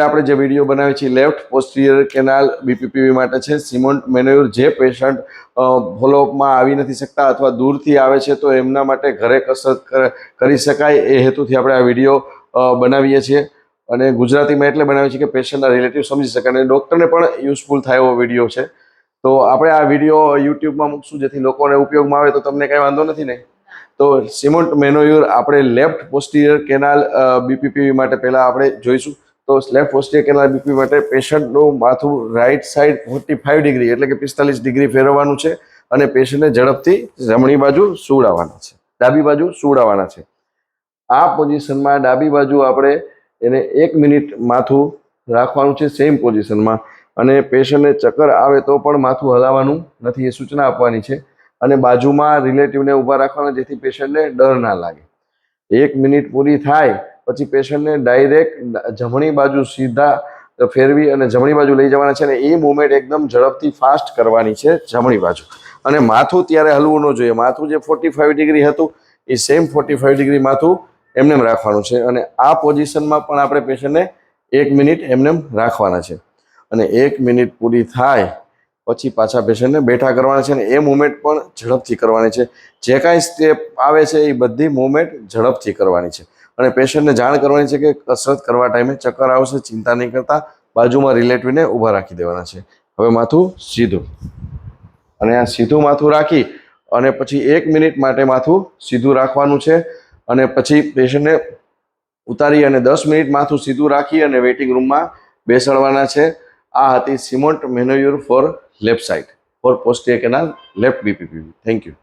આપણે જે વિડીયો બનાવી છે લેફ્ટ પોસ્ટિરિયર કેનાલ બીપીપીવી માટે છે. સિમોન્ટ મેન્યુર જે પેશન્ટ ફોલોઅપમાં આવી નથી શકતા અથવા દૂરથી આવે છે તો એમના માટે ઘરે કસરત કરી શકાય એ હેતુથી આપણે આ વિડીયો બનાવીએ છીએ. અને ગુજરાતીમાં એટલે બનાવીએ છીએ કે પેશન્ટના રિલેટિવ સમજી શકે અને ડૉક્ટરને પણ યુઝફુલ થાય એવો વિડીયો છે. તો આપણે આ વિડીયો યુટ્યુબમાં મૂકશું જેથી લોકોને ઉપયોગમાં આવે. તો તમને કંઈ વાંધો નથી ને? તો સિમોન્ટ મેન્યુર આપણે લેફ્ટ પોસ્ટિરિયર કેનાલ બીપીપીવી માટે પહેલાં આપણે જોઈશું. તો લેફ્ટ પોસ્ટિરિયર કેનાલ બીપી માટે પેશન્ટનું માથું રાઈટ સાઈડ 45 ડિગ્રી એટલે કે 45 ડિગ્રી ફેરવવાનું છે અને પેશન્ટને ઝડપથી જમણી બાજુ સુવડાવવાના છે, ડાબી બાજુ સુવડાવવાના છે. આ પોઝિશનમાં ડાબી બાજુ આપણે એને 1 મિનિટ માથું રાખવાનું છે સેમ પોઝિશનમાં. અને પેશન્ટને ચક્કર આવે તો પણ માથું હલાવવાનું નથી, એ સૂચના આપવાની છે. અને બાજુમાં રિલેટિવને ઊભા રાખવાના જેથી પેશન્ટને ડર ના લાગે. 1 મિનિટ પૂરી થાય પછી પેશન્ટને ડાયરેક્ટ જમણી બાજુ સીધા ફેરવી અને જમણી બાજુ લઈ જવાના છે. અને એ મુવમેન્ટ એકદમ ઝડપથી ફાસ્ટ કરવાની છે જમણી બાજુ. અને માથું ત્યારે હલવું ન જોઈએ. માથું જે 45 ડિગ્રી હતું એ સેમ 45 ડિગ્રી માથું એમને રાખવાનું છે. અને આ પોઝિશનમાં પણ આપણે પેશન્ટને 1 મિનિટ એમને રાખવાના છે. અને 1 મિનિટ પૂરી થાય પછી પાછા પેશન્ટને બેઠા કરવાના છે. અને એ મુવમેન્ટ પણ ઝડપથી કરવાની છે. જે કાંઈ સ્ટેપ આવે છે એ બધી મુવમેન્ટ ઝડપથી કરવાની છે. અને પેશન્ટને જાણ કરવાની છે કે કસરત કરવા ટાઈમે ચક્કર આવશે, ચિંતા નહીં કરતા, બાજુમાં રિલેટિવને ઊભા રાખી દેવાના છે. હવે માથું સીધું, અને આ સીધું માથું રાખી અને પછી 1 મિનિટ માટે માથું સીધું રાખવાનું છે. અને પછી પેશન્ટને ઉતારી અને 10 મિનિટ માથું સીધું રાખી અને વેઇટિંગ રૂમમાં બેસાડવાના છે. આ હતી Semont manoeuvre for left side for posterior canal left BPPV. Thank you.